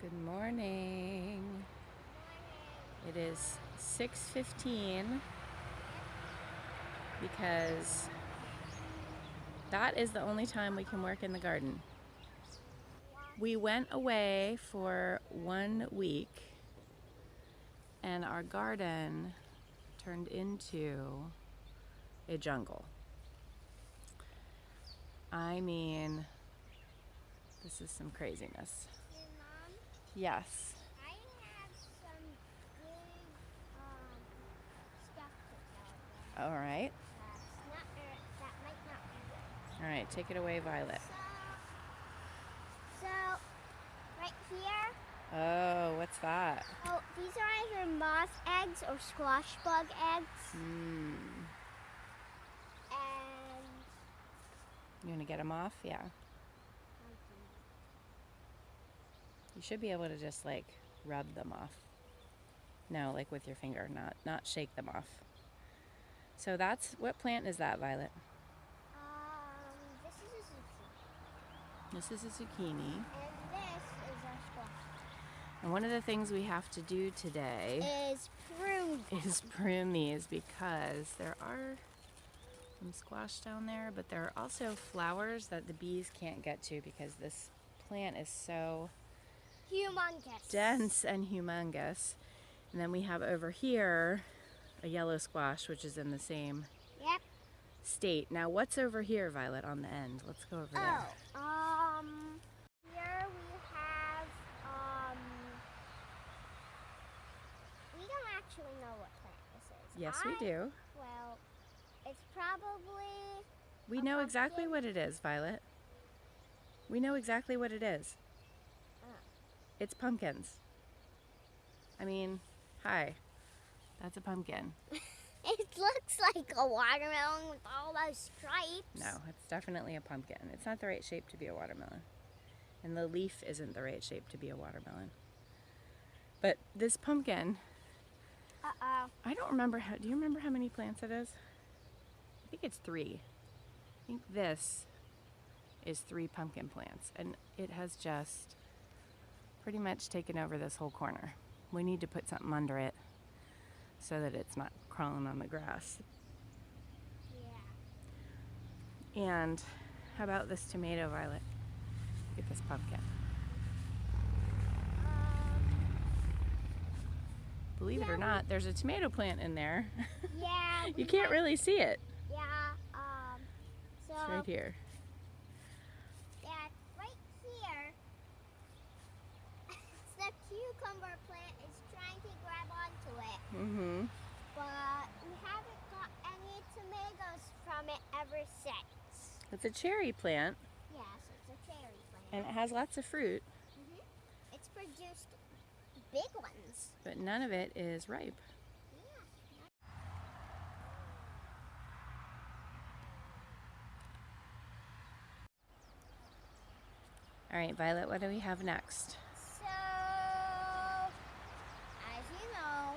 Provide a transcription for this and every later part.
Good morning. It is 6:15 because that is the only time we can work in the garden. We went away for 1 week and our garden turned into a jungle. I mean, this is some craziness. Hey, Mom, Yes. I have some big stuff to tell you. All right. That might not be good. All right, take it away, Violet. So right here, Oh, what's that? these are either moth eggs or squash bug eggs. Hmm. And You want to get them off? Yeah. You should be able to just like rub them off. No, like with your finger, not shake them off. So that's, what plant is that, Violet? this is a zucchini. This is a zucchini. And this is a squash. And one of the things we have to do today Is prune. is prune these because there are some squash down there, but there are also flowers that the bees can't get to because this plant is so Humongous. dense and humongous. And then we have over here a yellow squash, which is in the same Yep. state. Now, what's over here, Violet, on the end? Let's go over there. Here we have, we don't actually know what plant this is. Yes, we do. Well, it's probably We a know exactly pumpkin. what it is, Violet. We know exactly what it is. Oh. It's pumpkins. I mean, hi. That's a pumpkin. It looks like a watermelon with all those stripes. No, it's definitely a pumpkin. It's not the right shape to be a watermelon. And the leaf isn't the right shape to be a watermelon. But this pumpkin, Uh-oh. I don't remember do you remember how many plants it is? I think it's 3. I think this is 3 pumpkin plants, and it has just pretty much taken over this whole corner. We need to put something under it so that it's not crawling on the grass. Yeah. And how about this tomato, Violet? Look at this pumpkin. Believe it or not, there's a tomato plant in there. Yeah. You can't really see it. Yeah. So It's right here. Yeah, right here. The cucumber plant is trying to grab onto it. Mm-hmm. But we haven't got any tomatoes from it ever since. It's a cherry plant, Yes, it's a cherry plant. and it has lots of fruit, It's produced big ones. but none of it is ripe. Yeah. All right, Violet, what do we have next? So, as you know,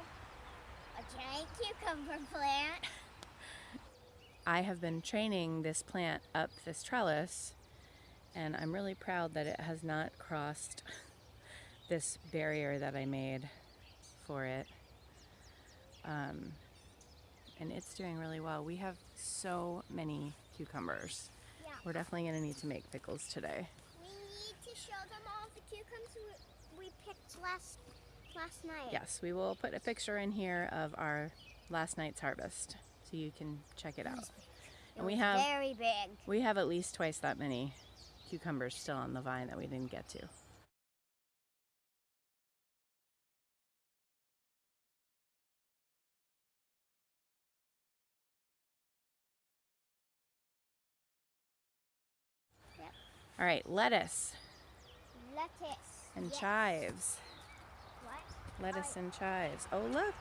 a giant cucumber plant. I have been training this plant up this trellis, and I'm really proud that it has not crossed this barrier that I made for it. And it's doing really well. We have so many cucumbers. Yeah. We're definitely going to need to make pickles today. We need to show them all the cucumbers we picked last night. Yes, we will put a picture in here of our last night's harvest so you can check it out. And It was very big. we have at least twice that many cucumbers still on the vine that we didn't get to. Yep. All right, lettuce Lettuce. and Yes. chives. What? Lettuce and chives. Oh, look.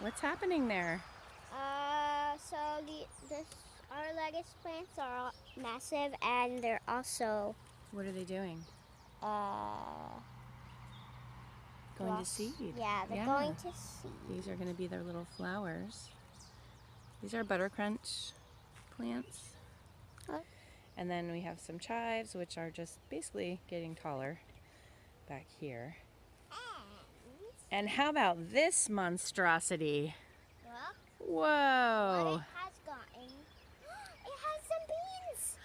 What's happening there? So our lettuce plants are massive, and they're also What are they doing? Going to seed. Yeah, they're going to seed. These are going to be their little flowers. These are buttercrunch plants. Oh. And then we have some chives, which are just basically getting taller. back here. And And how about this monstrosity? look Whoa! what it has gotten. It has some beans.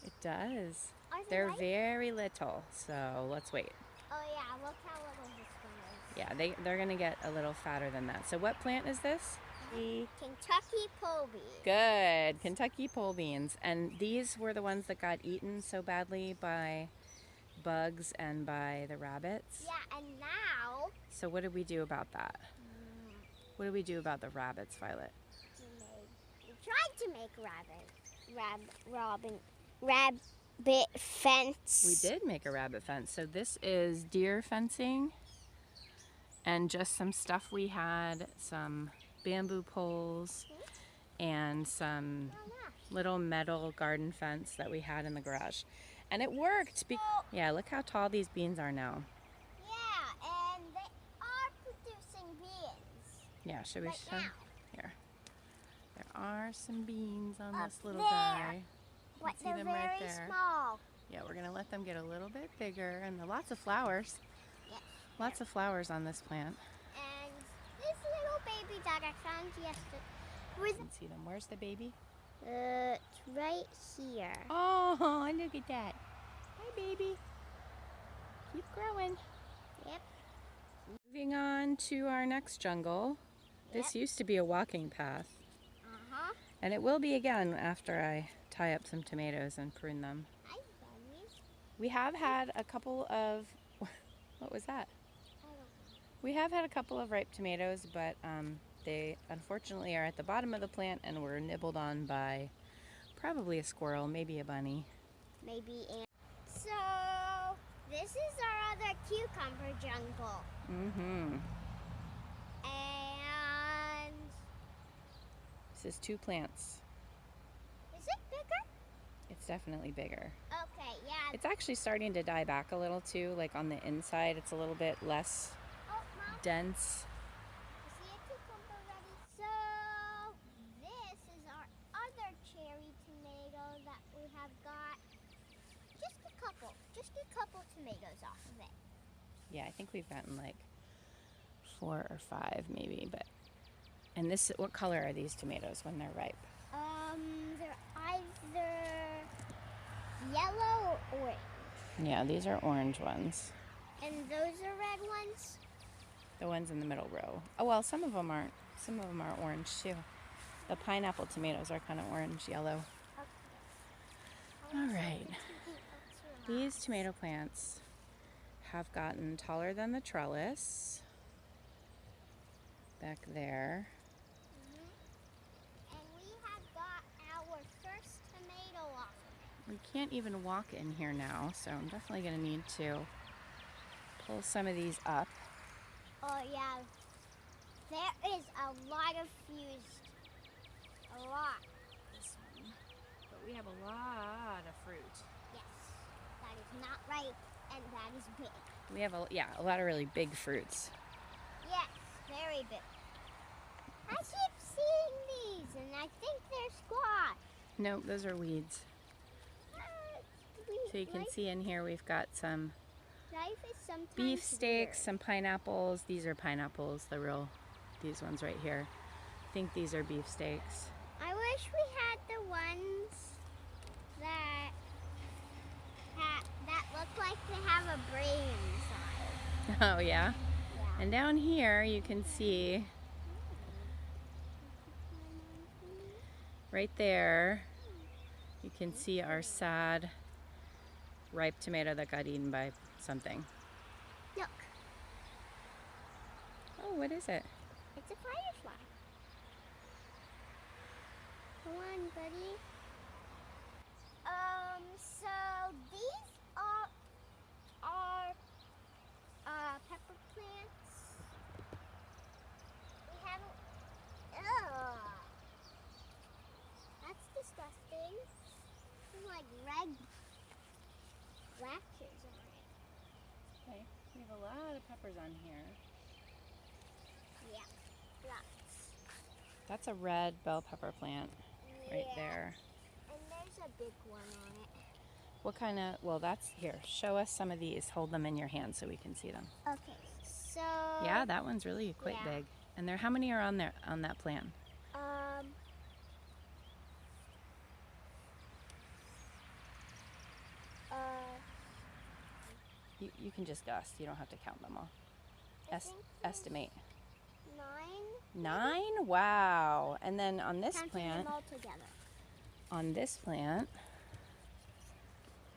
It does. Are they They're ripe? very little, so let's wait. Oh yeah, look how little this one is. Yeah, they're gonna get a little fatter than that. So what plant is this? Kentucky pole beans. Good, Kentucky pole beans. And these were the ones that got eaten so badly by bugs and by the rabbits. Yeah, and now So what did we do about that? What did we do about the rabbits, Violet? we tried to make rabbit fence. We did make a rabbit fence. So this is deer fencing and just some stuff we had, some bamboo poles and some little metal garden fence that we had in the garage. And it worked. Yeah, look how tall these beans are now. Yeah, and they are producing beans. Yeah, should we Right show? now. Here. There are some beans on Up this little there. guy. But see they're them right very there. small. Yeah, we're gonna let them get a little bit bigger, and lots of flowers. Yes. Lots of flowers on this plant. And this little baby that I found yesterday. You can see them. Where's the baby? It's right here. Oh, look at that. Hi, baby. Keep growing. Yep. Moving on to our next jungle. This used to be a walking path, Uh-huh. and it will be again after I tie up some tomatoes and prune them. Hi, bunnies. We have had a couple of, what was that? I don't know. We have had a couple of ripe tomatoes, but they unfortunately are at the bottom of the plant and were nibbled on by probably a squirrel, maybe a bunny. Maybe. So, this is our other cucumber jungle. Mm-hmm. And This is 2 plants. is it bigger? It's definitely bigger. Okay, yeah. It's actually starting to die back a little too, like on the inside it's a little bit less Oh, Mom, dense. I see a cucumber ready. So, this is our other cherry tomato that we have got. Just a couple tomatoes off of it. Yeah, I think we've gotten like 4 or 5 maybe, but. And this, what color are these tomatoes when they're ripe? They're either yellow or orange. Yeah, these are orange ones. And those are red ones. The ones in the middle row. Oh well, some of them aren't. Some of them are orange too. The pineapple tomatoes are kind of orange yellow. All right. These tomato plants have gotten taller than the trellis back there. And we have got our first tomato off of it. We can't even walk in here now, so I'm definitely going to need to pull some of these up. Oh yeah, there is a lot of fused. A lot. This one. But we have a lot of fruit. Yes, that is not ripe and that is big. We have a lot of really big fruits. Yes, very big. I keep seeing these and I think they're squash. Nope, those are weeds. So you can see in here we've got some Life is sometimes beef steaks, weird. some pineapples. These are pineapples, these ones right here. I think these are beef steaks. I wish we had the ones that look like they have a brain inside. Oh yeah? Yeah. And down here you can see right there, you can see our sad ripe tomato that got eaten by something. Look, Oh, what is it? it's a firefly. Come on, buddy. So these are our pepper plants. We haven't. Ugh. That's disgusting. There's like red latches on it. Okay, we have a lot of peppers on here. Yeah, lots. That's a red bell pepper plant right Yeah. there. And there's a big one on it. What kind of, well, that's here. Show us some of these. Hold them in your hand so we can see them. Okay, so Yeah, that one's really quite yeah. big. And how many are on there on that plant? Uh, You can just guess. You don't have to count them all. I think there's Estimate. 9. 9? Wow. And then on this Counting plant, them all together. on this plant,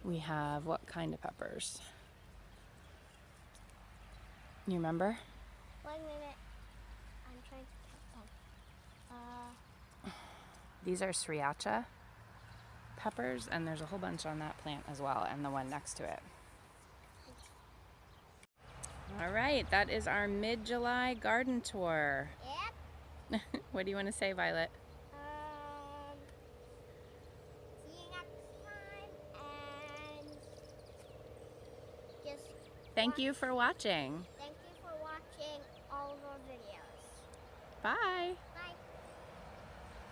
we have what kind of peppers? You remember? One minute. I'm trying to count them. These are sriracha peppers, and there's a whole bunch on that plant as well, and the one next to it. All right, that is our mid-July garden tour. Yep. What do you want to say, Violet? See you next time, and just Thank you for watching. thank you for watching all of our videos. Bye.